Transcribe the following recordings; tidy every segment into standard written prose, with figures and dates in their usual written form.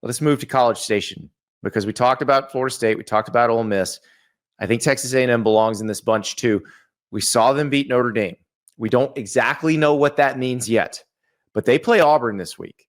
let's move to College Station, because we talked about Florida State. We talked about Ole Miss. I think Texas A&M belongs in this bunch too. We saw them beat Notre Dame. We don't exactly know what that means yet, but they play Auburn this week.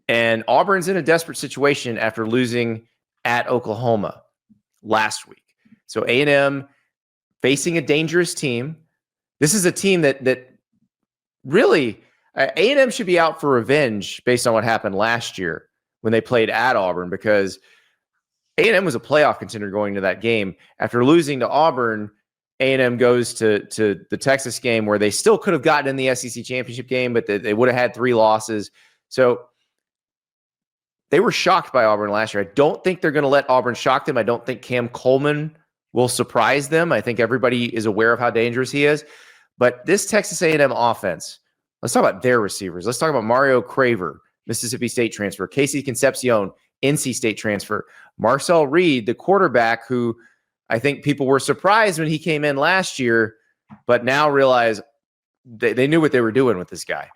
And Auburn's in a desperate situation after losing at Oklahoma last week. So A&M facing a dangerous team. This is a team that really A&M should be out for revenge based on what happened last year when they played at Auburn, because A&M was a playoff contender going to that game. After losing to Auburn, A&M goes to the Texas game where they still could have gotten in the SEC championship game, but they would have had 3 losses. So they were shocked by Auburn last year. I don't think they're going to let Auburn shock them. I don't think Cam Coleman will surprise them. I think everybody is aware of how dangerous he is. But this Texas A&M offense, let's talk about their receivers. Let's talk about Mario Craver, Mississippi State transfer, Casey Concepcion, NC State transfer, Marcel Reed, the quarterback, who I think people were surprised when he came in last year, but now realize they knew what they were doing with this guy.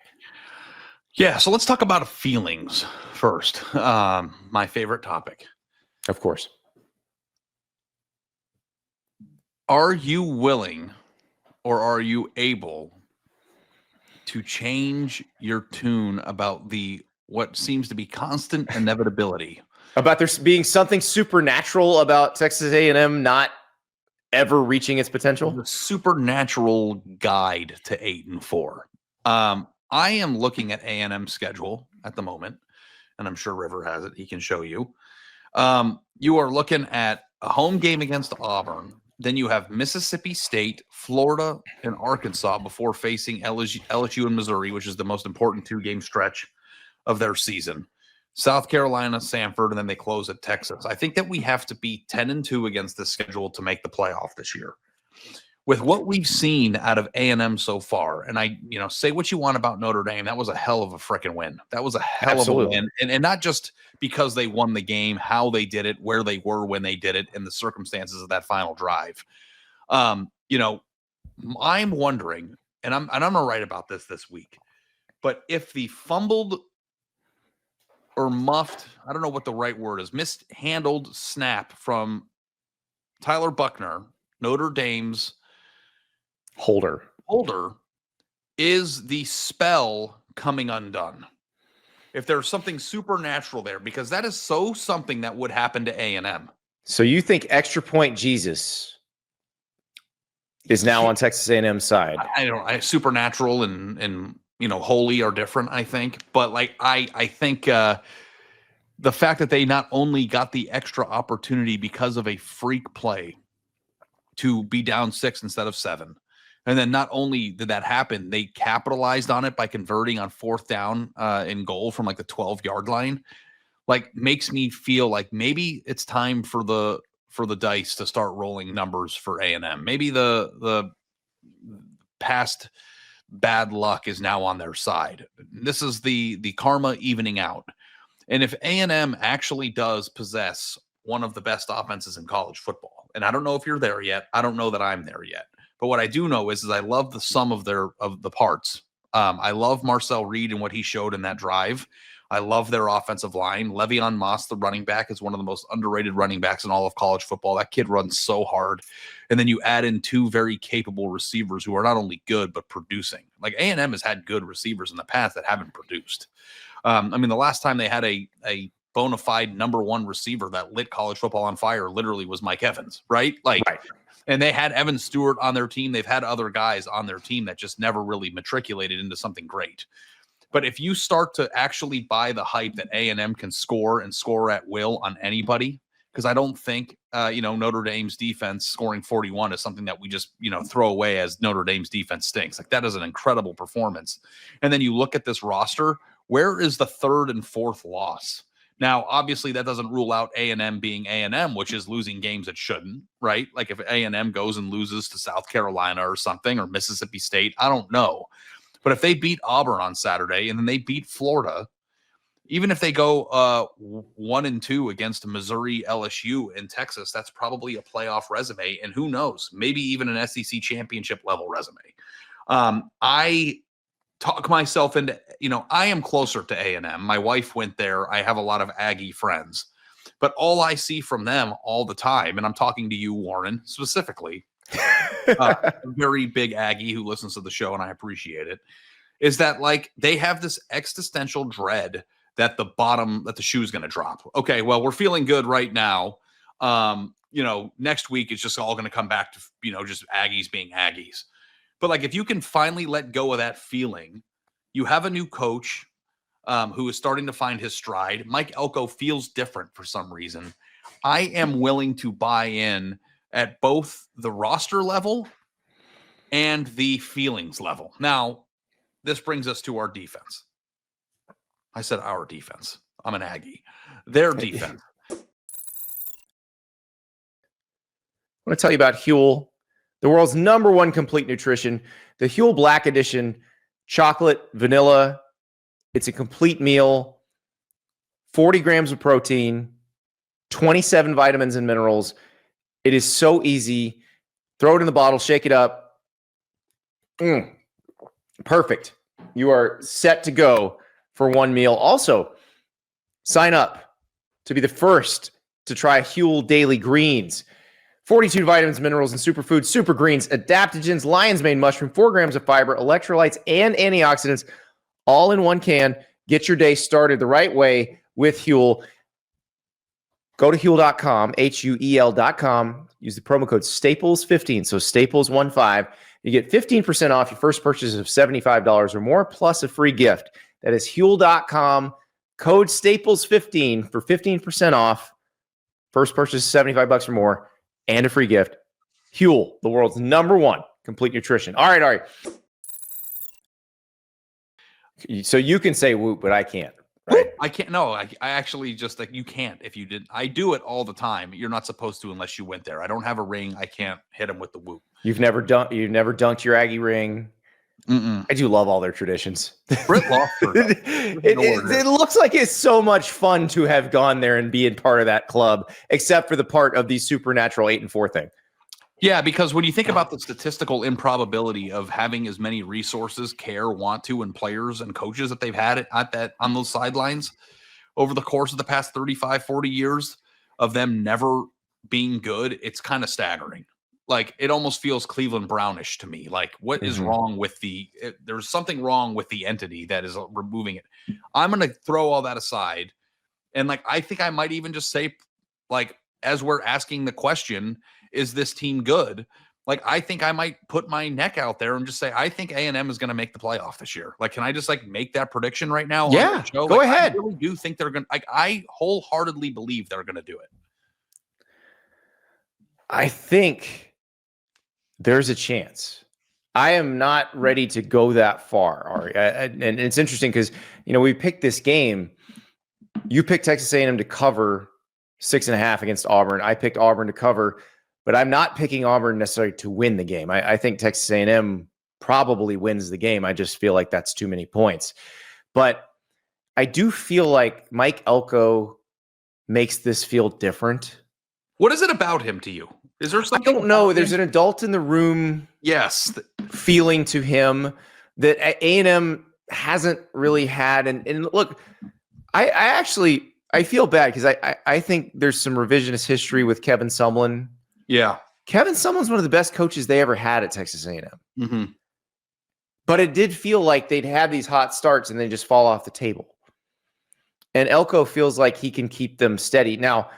Yeah, so let's talk about feelings first. My favorite topic. Of course. Are you willing or are you able to change your tune about what seems to be constant inevitability? About there being something supernatural about Texas A&M not ever reaching its potential? The supernatural guide to 8-4. I am looking at A&M's schedule at the moment, and I'm sure River has it. He can show you. You are looking at a home game against Auburn. Then you have Mississippi State, Florida, and Arkansas before facing LSU and Missouri, which is the most important 2-game stretch of their season. South Carolina, Samford, and then they close at Texas. I think that we have to be 10-2 against this schedule to make the playoff this year. With what we've seen out of A&M so far, and say what you want about Notre Dame, that was a hell of a freaking win. That was a hell of a win. And not just because they won the game, how they did it, where they were when they did it, and the circumstances of that final drive. I'm wondering, and I'm going to write about this week, but if the fumbled or muffed, I don't know what the right word is, mishandled snap from Tyler Buckner, Notre Dame's holder is the spell coming undone. If there's something supernatural there, because that is something that would happen to A&M. So you think Extra Point Jesus is now on Texas A&M's side? Supernatural and holy are different, I think. But I think the fact that they not only got the extra opportunity because of a freak play to be down 6 instead of 7. And then not only did that happen, they capitalized on it by converting on 4th down in goal from the 12-yard line. Makes me feel like maybe it's time for the dice to start rolling numbers for A&M. Maybe the past bad luck is now on their side. This is the karma evening out. And if A&M actually does possess one of the best offenses in college football, and I don't know if you're there yet, I don't know that I'm there yet, but what I do know is I love the sum of the parts. I love Marcel Reed and what he showed in that drive. I love their offensive line. Le'Veon Moss, the running back, is one of the most underrated running backs in all of college football. That kid runs so hard. And then you add in 2 very capable receivers who are not only good, but producing. A&M has had good receivers in the past that haven't produced. The last time they had a bona fide number 1 receiver that lit college football on fire literally was Mike Evans, right? Right. And they had Evan Stewart on their team. They've had other guys on their team that just never really matriculated into something great. But if you start to actually buy the hype that A&M can score and score at will on anybody, because I don't think, Notre Dame's defense scoring 41 is something that we just, throw away as Notre Dame's defense stinks. That is an incredible performance. And then you look at this roster, where is the 3rd and 4th loss? Now, obviously, that doesn't rule out A&M being A&M, which is losing games it shouldn't, right? If A&M goes and loses to South Carolina or something, or Mississippi State, I don't know. But if they beat Auburn on Saturday and then they beat Florida, even if they go 1-2 against Missouri, LSU, and Texas, that's probably a playoff resume. And who knows, maybe even an SEC championship level resume. talk myself into, I am closer to A&M. My wife went there. I have a lot of Aggie friends, but all I see from them all the time, and I'm talking to you, Warren, specifically, a very big Aggie who listens to the show, and I appreciate it, is that like they have this existential dread that the shoe is going to drop. Okay, well, we're feeling good right now. Next week it's just all going to come back to, just Aggies being Aggies. But like, if you can finally let go of that feeling, you have a new coach who is starting to find his stride. Mike Elko feels different for some reason. I am willing to buy in at both the roster level and the feelings level. Now, this brings us to our defense. I said our defense. I'm an Aggie. Their defense. I want to tell you about Huel, the world's #1 complete nutrition. The Huel Black Edition, chocolate, vanilla. It's a complete meal, 40 grams of protein, 27 vitamins and minerals. It is so easy. Throw it in the bottle, shake it up. Perfect. You are set to go for one meal. Also, sign up to be the first to try Huel Daily Greens. 42 vitamins, minerals, and superfoods, super greens, adaptogens, lion's mane mushroom, 4 grams of fiber, electrolytes, and antioxidants, all in one can. Get your day started the right way with Huel. Go to Huel.com, Huel.com. Use the promo code Staples15, so Staples15. You get 15% off your first purchase of $75 or more, plus a free gift. That is Huel.com, code Staples15 for 15% off. First purchase $75 or more, and a free gift. Huel, the world's #1 complete nutrition. All right. So you can say whoop, but I can't. Right? I can't. No, I actually just like, you can't if you didn't. I do it all the time. You're not supposed to unless you went there. I don't have a ring. I can't hit him with the whoop. You've never dunked your Aggie ring. Mm-mm. I do love all their traditions. Britt Lofter. It looks like it's so much fun to have gone there and be a part of that club, except for the part of the supernatural 8-4 thing. Yeah, because when you think about the statistical improbability of having as many resources, care, want to, and players and coaches that they've had on those sidelines over the course of the past 35, 40 years of them never being good, it's kind of staggering. Like, it almost feels Cleveland Brownish to me. Like, what is wrong with there's something wrong with the entity that is removing it. I'm going to throw all that aside. And like, I think I might even just say, like, as we're asking the question, is this team good? Like, I think I might put my neck out there and just say, I think A&M is going to make the playoff this year. Like, can I just like make that prediction right now? Yeah, go ahead. I really do think they're going to, like, I wholeheartedly believe they're going to do it. I think there's a chance. I am not ready to go that far, Ari. And it's interesting because, we picked this game. You picked Texas A&M to cover 6.5 against Auburn. I picked Auburn to cover, but I'm not picking Auburn necessarily to win the game. I think Texas A&M probably wins the game. I just feel like that's too many points. But I do feel like Mike Elko makes this feel different. What is it about him to you? Is there something? I don't know. There's an adult in the room. Yes. Feeling to him that A&M hasn't really had. And look, I feel bad because I think there's some revisionist history with Kevin Sumlin. Yeah. Kevin Sumlin's one of the best coaches they ever had at Texas A&M. Mm-hmm. But it did feel like they'd have these hot starts and then just fall off the table. And Elko feels like he can keep them steady. Now,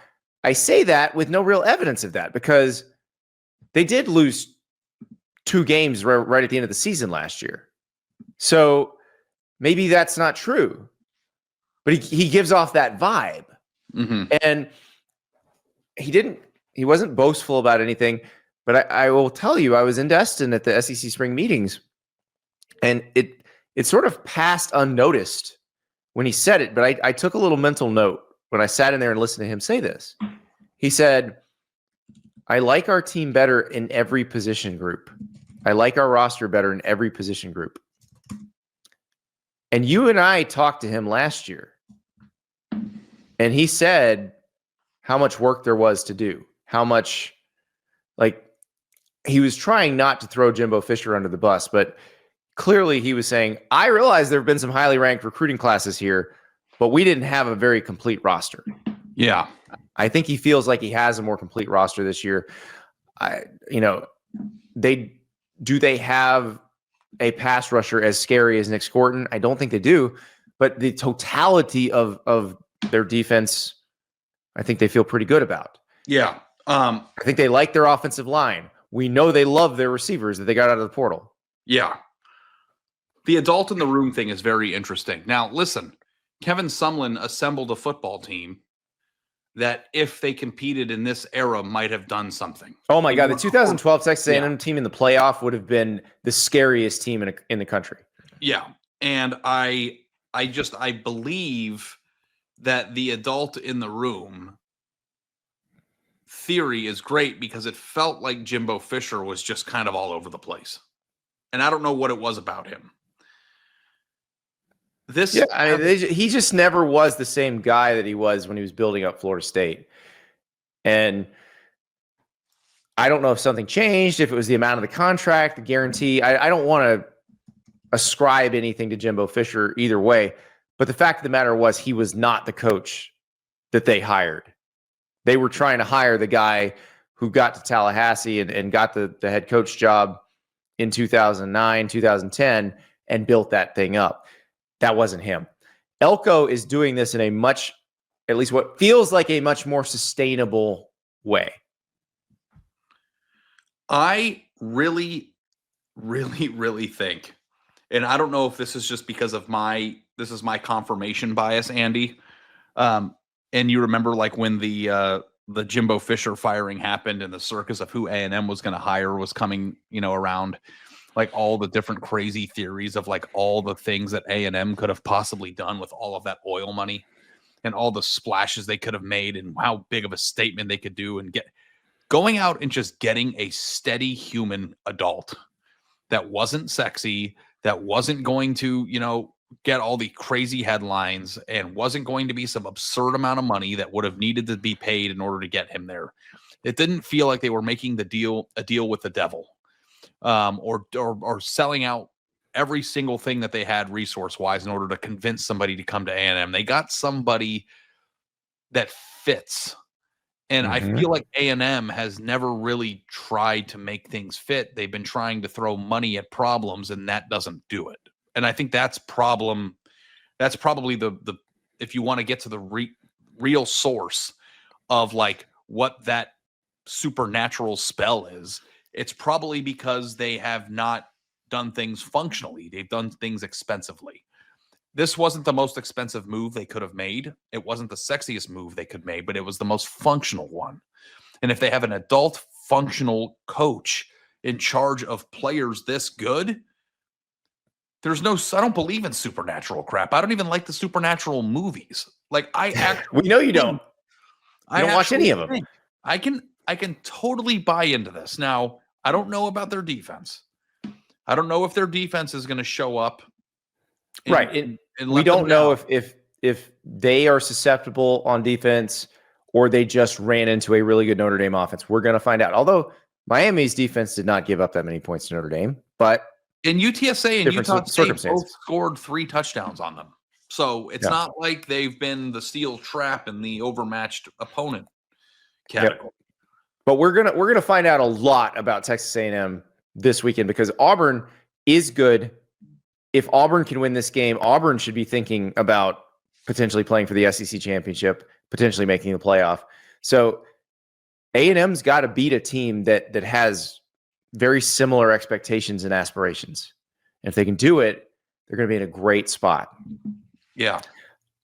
I say that with no real evidence of that because they did lose 2 games right at the end of the season last year. So maybe that's not true. But he gives off that vibe. Mm-hmm. And he wasn't boastful about anything. But I will tell you, I was in Destin at the SEC spring meetings. And it sort of passed unnoticed when he said it. But I took a little mental note when I sat in there and listened to him say this. He said, I like our team better in every position group. I like our roster better in every position group. And you and I talked to him last year. And he said how much work there was to do. How much, like, he was trying not to throw Jimbo Fisher under the bus, but clearly he was saying, I realize there have been some highly ranked recruiting classes here, but we didn't have a very complete roster. Yeah. I think he feels like he has a more complete roster this year. They have a pass rusher as scary as Nick Scorton? I don't think they do, but the totality of their defense, I think they feel pretty good about. Yeah. I think they like their offensive line. We know they love their receivers that they got out of the portal. Yeah. The adult in the room thing is very interesting. Now, listen, Kevin Sumlin assembled a football team that if they competed in this era might have done something. Oh my God. The 2012 Texas A&M team in the playoff would have been the scariest team in the country. Yeah. And I believe that the adult in the room theory is great because it felt like Jimbo Fisher was just kind of all over the place. And I don't know what it was about him. He just never was the same guy that he was when he was building up Florida State. And I don't know if something changed, if it was the amount of the contract, the guarantee. I don't want to ascribe anything to Jimbo Fisher either way. But the fact of the matter was he was not the coach that they hired. They were trying to hire the guy who got to Tallahassee and got the head coach job in 2009, 2010, and built that thing up. That wasn't him. Elko is doing this in a at least what feels like a much more sustainable way. I really, really, really think, and I don't know if this is just because of this is my confirmation bias, Andy. And you remember like when the Jimbo Fisher firing happened and the circus of who A&M was going to hire was coming, around. Like all the different crazy theories of like all the things that A&M could have possibly done with all of that oil money and all the splashes they could have made and how big of a statement they could do and going out and just getting a steady human adult that wasn't sexy, that wasn't going to, get all the crazy headlines and wasn't going to be some absurd amount of money that would have needed to be paid in order to get him there. It didn't feel like they were making a deal with the devil. Or selling out every single thing that they had resource-wise in order to convince somebody to come to A&M. They got somebody that fits. And I feel like A&M has never really tried to make things fit. They've been trying to throw money at problems, and that doesn't do it. And I think that's probably the if you want to get to the real source of like what that supernatural spell is, it's probably because they have not done things functionally. They've done things expensively. This wasn't the most expensive move they could have made. It wasn't the sexiest move they could make, but it was the most functional one. And if they have an adult functional coach in charge of players this good, I don't believe in supernatural crap. I don't even like the supernatural movies. Like we know you don't. I don't watch any of them. I can totally buy into this. Now, I don't know about their defense. I don't know if their defense is going to show up. And we don't know if they are susceptible on defense or they just ran into a really good Notre Dame offense. We're going to find out. Although Miami's defense did not give up that many points to Notre Dame, but in UTSA and Utah State both scored 3 touchdowns on them. So it's not like they've been the steel trap and the overmatched opponent category. Yep. But we're gonna find out a lot about Texas A&M this weekend because Auburn is good. If Auburn can win this game, Auburn should be thinking about potentially playing for the SEC championship, potentially making the playoff. So A&M's got to beat a team that has very similar expectations and aspirations. And if they can do it, they're going to be in a great spot. Yeah.